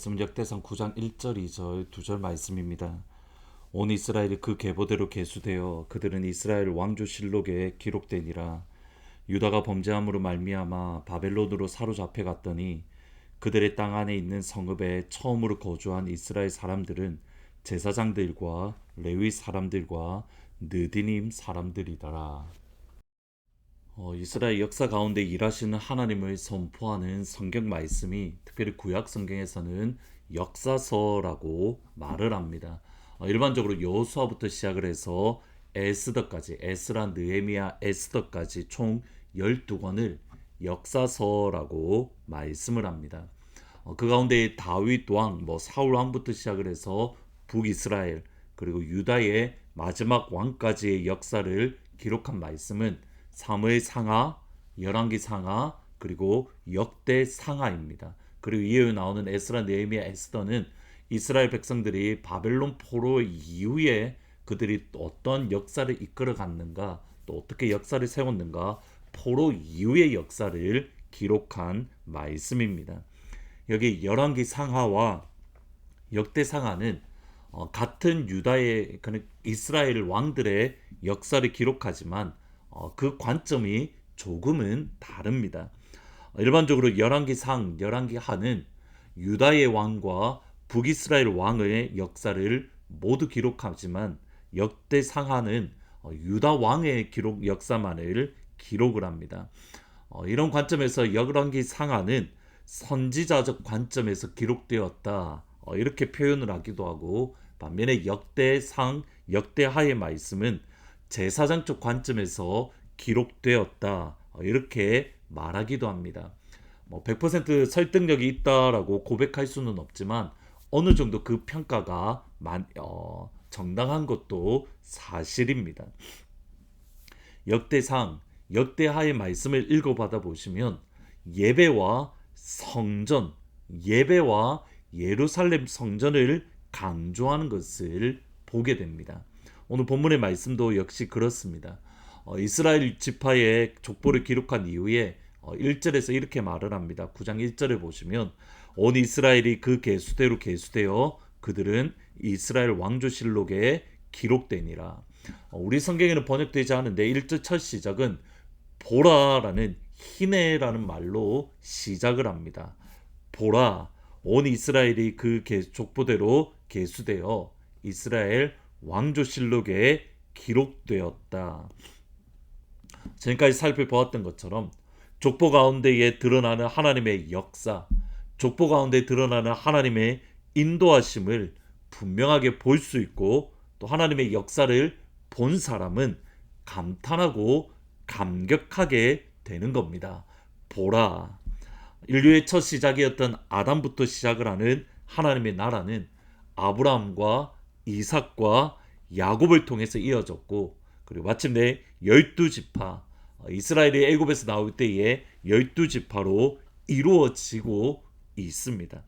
말씀은 역대상 9장 1절 2절 2절 말씀입니다. 온 이스라엘이 그 계보대로 계수되어 그들은 이스라엘 왕조 실록에 기록되니라. 유다가 범죄함으로 말미암아 바벨론으로 사로잡혀 갔더니 그들의 땅 안에 있는 성읍에 처음으로 거주한 이스라엘 사람들은 제사장들과 레위 사람들과 느디님 사람들이더라. 이스라엘 역사 가운데 일하시는 하나님을 선포하는 성경 말씀이 특별히 구약 성경에서는 역사서라고 말을 합니다. 일반적으로 여호수아부터 시작을 해서 에스더까지, 에스라, 느헤미야, 에스더까지 총 12권을 역사서라고 말씀을 합니다. 그 가운데 다윗 왕, 사울 왕부터 시작을 해서 북이스라엘 그리고 유다의 마지막 왕까지의 역사를 기록한 말씀은 사무엘 상하, 열왕기 상하, 그리고 역대 상하입니다. 그리고 이에 나오는 에스라, 느헤미야, 에스더는 이스라엘 백성들이 바벨론 포로 이후에 그들이 또 어떤 역사를 이끌어 갔는가, 또 어떻게 역사를 세웠는가, 포로 이후의 역사를 기록한 말씀입니다. 여기 열왕기 상하와 역대 상하는 같은 유다의 이스라엘 왕들의 역사를 기록하지만 그 관점이 조금은 다릅니다. 일반적으로 열왕기상, 열왕기하는 유다의 왕과 북이스라엘 왕의 역사를 모두 기록하지만 역대상하는 유다 왕의 기록 역사만을 기록을 합니다. 이런 관점에서 열왕기상하는 선지자적 관점에서 기록되었다. 이렇게 표현을 하기도 하고, 반면에 역대상, 역대하의 말씀은 제사장적 관점에서 기록되었다. 이렇게 말하기도 합니다. 100% 설득력이 있다라고 고백할 수는 없지만 어느 정도 그 평가가 정당한 것도 사실입니다. 역대상, 역대하의 말씀을 읽어받아 보시면 예배와 성전, 예배와 예루살렘 성전을 강조하는 것을 보게 됩니다. 오늘 본문의 말씀도 역시 그렇습니다. 이스라엘 지파의 족보를 기록한 이후에 1절에서 이렇게 말을 합니다. 9장 1절에 보시면 온 이스라엘이 그 계수대로 계수되어 그들은 이스라엘 왕조실록에 기록되니라. 우리 성경에는 번역되지 않은데 1절 첫 시작은 보라라는 희네라는 말로 시작을 합니다. 보라, 온 이스라엘이 그 족보대로 계수되어 이스라엘 왕조실록에 기록되었다. 지금까지 살펴보았던 것처럼 족보 가운데에 드러나는 하나님의 역사, 족보 가운데 드러나는 하나님의 인도하심을 분명하게 볼 수 있고, 또 하나님의 역사를 본 사람은 감탄하고 감격하게 되는 겁니다. 보라, 인류의 첫 시작이었던 아담부터 시작을 하는 하나님의 나라는 아브라함과 이삭과 야곱을 통해서 이어졌고, 그리고 마침내 12지파, 이스라엘이 애굽에서 나올 때에 12지파로 이루어지고 있습니다.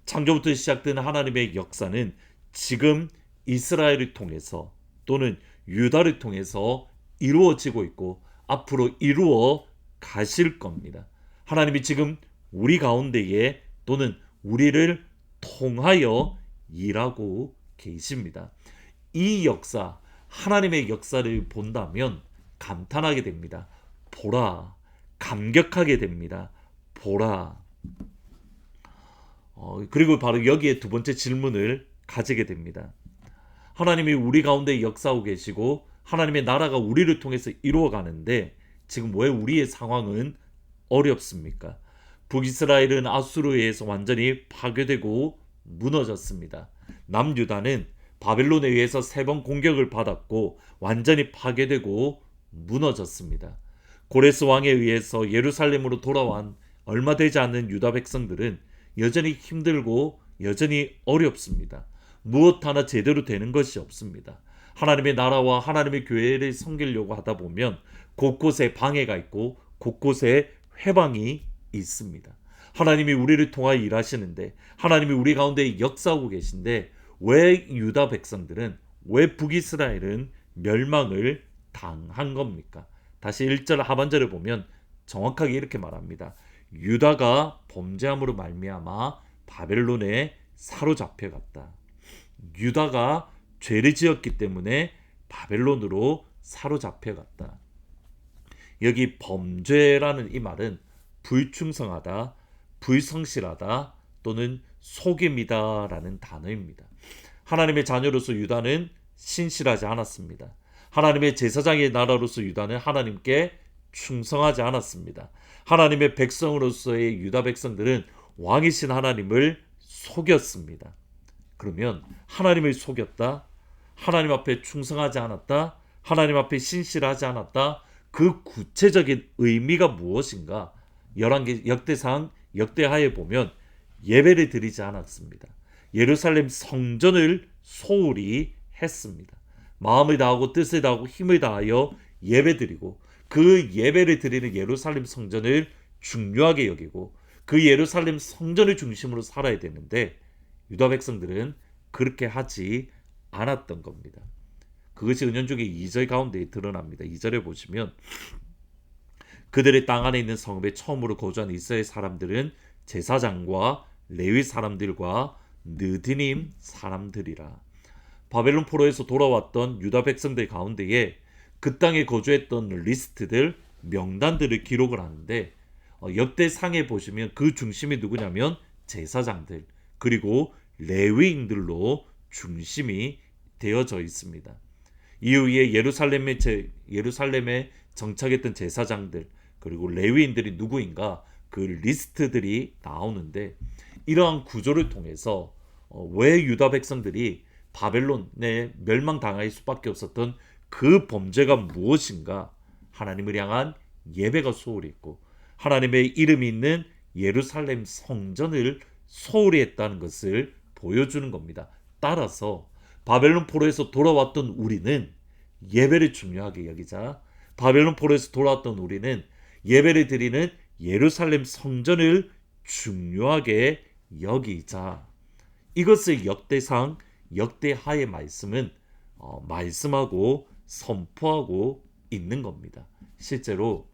창조부터 시작된 하나님의 역사는 지금 이스라엘을 통해서 또는 유다를 통해서 이루어지고 있고 앞으로 이루어 가실 겁니다. 하나님이 지금 우리 가운데에 또는 우리를 통하여 일하고 계십니다. 이 역사, 하나님의 역사를 본다면 감탄하게 됩니다. 보라, 감격하게 됩니다. 보라. 그리고 바로 여기에 두 번째 질문을 가지게 됩니다. 하나님이 우리 가운데 역사하고 계시고 하나님의 나라가 우리를 통해서 이루어가는데 지금 왜 우리의 상황은 어렵습니까? 북이스라엘은 아수르에 의해서 완전히 파괴되고 무너졌습니다. 남유다는 바벨론에 의해서 3번 공격을 받았고 완전히 파괴되고 무너졌습니다. 고레스 왕에 의해서 예루살렘으로 돌아온 얼마 되지 않는 유다 백성들은 여전히 힘들고 여전히 어렵습니다. 무엇 하나 제대로 되는 것이 없습니다. 하나님의 나라와 하나님의 교회를 섬기려고 하다 보면 곳곳에 방해가 있고 곳곳에 회방이 있습니다. 하나님이 우리를 통하여 일하시는데, 하나님이 우리 가운데 역사하고 계신데 왜 유다 백성들은, 왜 북이스라엘은 멸망을 당한 겁니까? 다시 1절 하반절을 보면 정확하게 이렇게 말합니다. 유다가 범죄함으로 말미암아 바벨론에 사로잡혀 갔다. 유다가 죄를 지었기 때문에 바벨론으로 사로잡혀 갔다. 여기 범죄라는 이 말은 불충성하다, 불성실하다 또는 속임이다라는 단어입니다. 하나님의 자녀로서 유다는 신실하지 않았습니다. 하나님의 제사장의 나라로서 유다는 하나님께 충성하지 않았습니다. 하나님의 백성으로서의 유다 백성들은 왕이신 하나님을 속였습니다. 그러면 하나님을 속였다, 하나님 앞에 충성하지 않았다, 하나님 앞에 신실하지 않았다, 그 구체적인 의미가 무엇인가? 열왕기 역대상 역대하에 보면 예배를 드리지 않았습니다. 예루살렘 성전을 소홀히 했습니다. 마음을 다하고 뜻을 다하고 힘을 다하여 예배드리고 그 예배를 드리는 예루살렘 성전을 중요하게 여기고 그 예루살렘 성전을 중심으로 살아야 되는데 유다 백성들은 그렇게 하지 않았던 겁니다. 그것이 은연중에 2절 가운데 드러납니다. 2절에 보시면 그들의 땅 안에 있는 성읍에 처음으로 거주한 이스라엘 사람들은 제사장과 레위 사람들과 느디님 사람들이라. 바벨론 포로에서 돌아왔던 유다 백성들 가운데에 그 땅에 거주했던 리스트들, 명단들을 기록을 하는데 역대상에 보시면 그 중심이 누구냐면 제사장들 그리고 레위인들로 중심이 되어져 있습니다. 이후에 예루살렘에 정착했던 제사장들 그리고 레위인들이 누구인가 그 리스트들이 나오는데 이러한 구조를 통해서 왜 유다 백성들이 바벨론에 멸망당할 수밖에 없었던 그 범죄가 무엇인가? 하나님을 향한 예배가 소홀히 했고 하나님의 이름이 있는 예루살렘 성전을 소홀히 했다는 것을 보여주는 겁니다. 따라서 바벨론 포로에서 돌아왔던 우리는 예배를 중요하게 여기자. 바벨론 포로에서 돌아왔던 우리는 예배를 드리는 예루살렘 성전을 중요하게 여기자. 이것을 역대상 역대하의 말씀은 말씀하고 선포하고 있는 겁니다. 실제로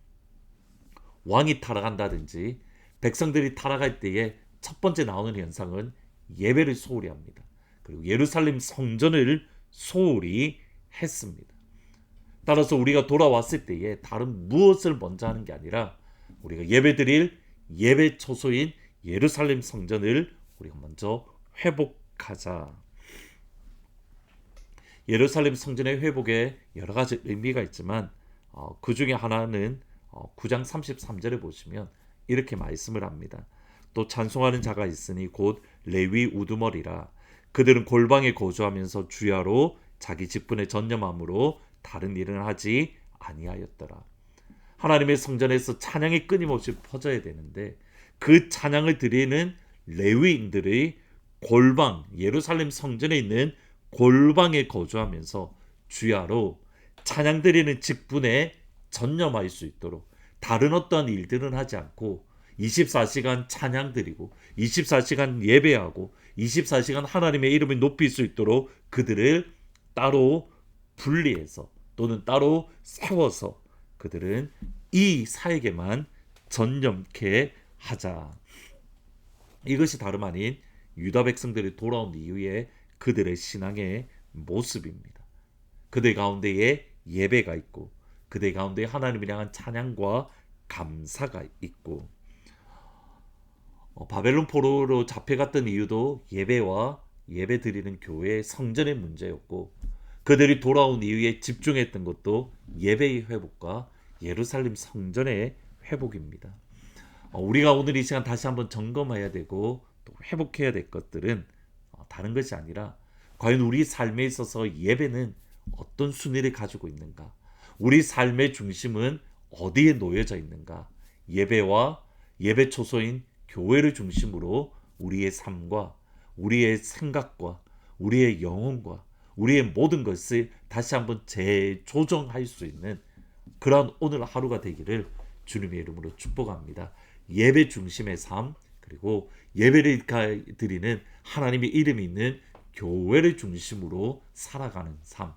왕이 타락한다든지 백성들이 타락할 때에 첫 번째 나오는 현상은 예배를 소홀히 합니다. 그리고 예루살렘 성전을 소홀히 했습니다. 따라서 우리가 돌아왔을 때에 다른 무엇을 먼저 하는 게 아니라 우리가 예배드릴 예배 초소인 예루살렘 성전을 우리가 먼저 회복하자. 예루살렘 성전의 회복에 여러 가지 의미가 있지만 그 중에 하나는 9장 33절에 보시면 이렇게 말씀을 합니다. 또 찬송하는 자가 있으니 곧 레위 우두머리라. 그들은 골방에 거주하면서 주야로 자기 직분에 전념함으로 다른 일은 하지 아니하였더라. 하나님의 성전에서 찬양이 끊임없이 퍼져야 되는데 그 찬양을 드리는 레위인들의 골방, 예루살렘 성전에 있는 골방에 거주하면서 주야로 찬양 드리는 직분에 전념할 수 있도록 다른 어떠한 일들은 하지 않고 24시간 찬양 드리고 24시간 예배하고 24시간 하나님의 이름을 높일 수 있도록 그들을 따로 분리해서 또는 따로 세워서 그들은 이 사역에만 전념케 하자. 이것이 다름 아닌 유다 백성들이 돌아온 이후에 그들의 신앙의 모습입니다. 그들 가운데에 예배가 있고 그들 가운데 하나님을 향한 찬양과 감사가 있고 바벨론 포로로 잡혀갔던 이유도 예배와 예배 드리는 교회 성전의 문제였고 그들이 돌아온 이후에 집중했던 것도 예배의 회복과 예루살렘 성전의 회복입니다. 우리가 오늘 이 시간 다시 한번 점검해야 되고 또 회복해야 될 것들은 다른 것이 아니라 과연 우리 삶에 있어서 예배는 어떤 순위를 가지고 있는가? 우리 삶의 중심은 어디에 놓여져 있는가? 예배와 예배 초소인 교회를 중심으로 우리의 삶과 우리의 생각과 우리의 영혼과 우리의 모든 것을 다시 한번 재조정할 수 있는 그러한 오늘 하루가 되기를 주님의 이름으로 축복합니다. 예배 중심의 삶 그리고 예배를 드리는 하나님의 이름이 있는 교회를 중심으로 살아가는 삶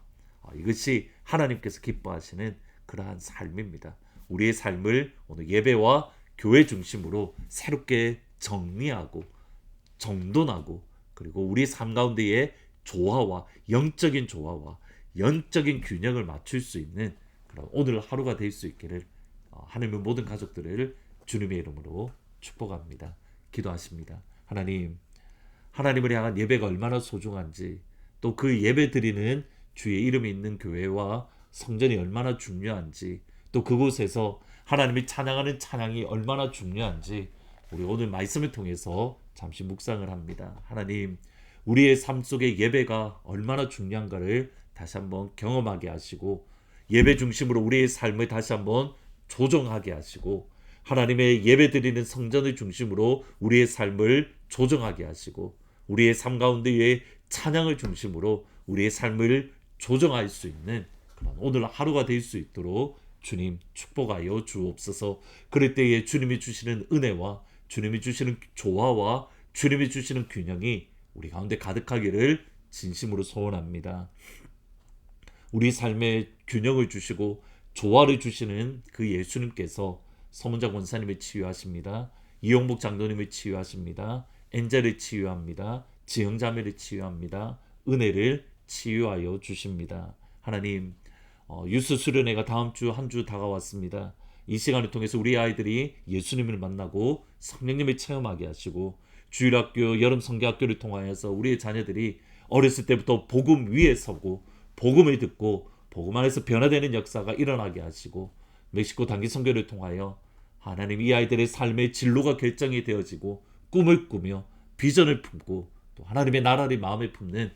이것이 하나님께서 기뻐하시는 그러한 삶입니다. 우리의 삶을 오늘 예배와 교회 중심으로 새롭게 정리하고 정돈하고 그리고 우리 삶 가운데의 조화와 영적인 조화와 영적인 균형을 맞출 수 있는 그런 오늘 하루가 될 수 있기를 하나님의 모든 가족들을 주님의 이름으로 축복합니다. 기도하십니다. 하나님을 향한 예배가 얼마나 소중한지, 또 그 예배 드리는 주의 이름이 있는 교회와 성전이 얼마나 중요한지, 또 그곳에서 하나님을 찬양하는 찬양이 얼마나 중요한지 우리 오늘 말씀을 통해서 잠시 묵상을 합니다. 하나님, 우리의 삶 속에 예배가 얼마나 중요한가를 다시 한번 경험하게 하시고, 예배 중심으로 우리의 삶을 다시 한번 조정하게 하시고, 하나님의 예배 드리는 성전을 중심으로 우리의 삶을 조정하게 하시고, 우리의 삶 가운데의 찬양을 중심으로 우리의 삶을 조정할 수 있는 그런 오늘 하루가 될 수 있도록 주님 축복하여 주옵소서. 그럴 때에 주님이 주시는 은혜와 주님이 주시는 조화와 주님이 주시는 균형이 우리 가운데 가득하기를 진심으로 소원합니다. 우리 삶의 균형을 주시고 조화를 주시는 그 예수님께서 서문장 원사님을 치유하십니다. 이용복 장로님을 치유하십니다. 엔젤을 치유합니다. 지영자매를 치유합니다. 은혜를 치유하여 주십니다. 하나님, 유스 수련회가 다음 주 한 주 다가왔습니다. 이 시간을 통해서 우리 아이들이 예수님을 만나고 성령님을 체험하게 하시고, 주일학교, 여름 성경학교를 통하여서 우리의 자녀들이 어렸을 때부터 복음 위에 서고 복음을 듣고 복음 안에서 변화되는 역사가 일어나게 하시고, 멕시코 단기 선교를 통하여 하나님 이 아이들의 삶의 진로가 결정이 되어지고 꿈을 꾸며 비전을 품고 또 하나님의 나라를 마음에 품는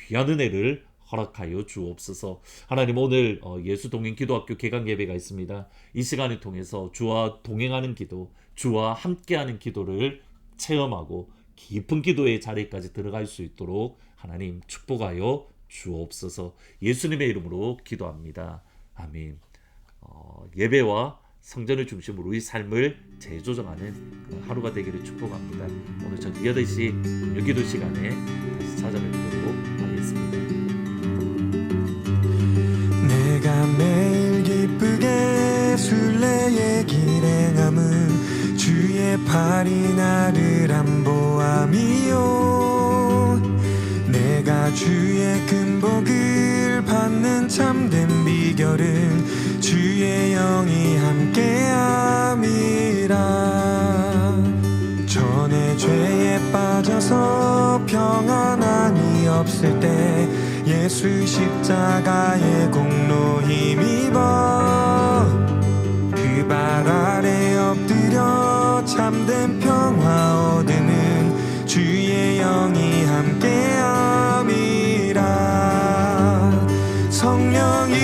귀한 은혜를 허락하여 주옵소서. 하나님, 오늘 예수동행 기도학교 개강 예배가 있습니다. 이 시간을 통해서 주와 동행하는 기도, 주와 함께하는 기도를 체험하고 깊은 기도의 자리까지 들어갈 수 있도록 하나님 축복하여 주옵소서. 예수님의 이름으로 기도합니다. 아멘. 예배와 성전을 중심으로 우리 삶을 재조정하는 그런 하루가 되기를 축복합니다. 오늘 저녁 8시 기도 시간에 다시 찾아뵙도록 하겠습니다. 내가 매일 기쁘게 순례의 길에 남은 주의 팔이 나를 안보함이요, 내가 주의 큰 복을 받는 참된 비결은 주의 영이 함께함이라. 전에 죄에 빠져서 평안함이 없을 때 예수 십자가의 공로 힘입어 그 발 아래 엎드려 참된 평화 얻는 주의 영이 함께함이라. 성령이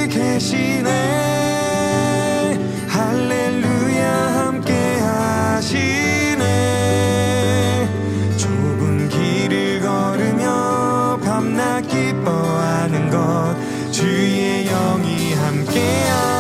계시네, 할렐루야 함께 하시네. 좁은 길을 걸으며 밤낮 기뻐하는 것 주의 영이 함께하시네.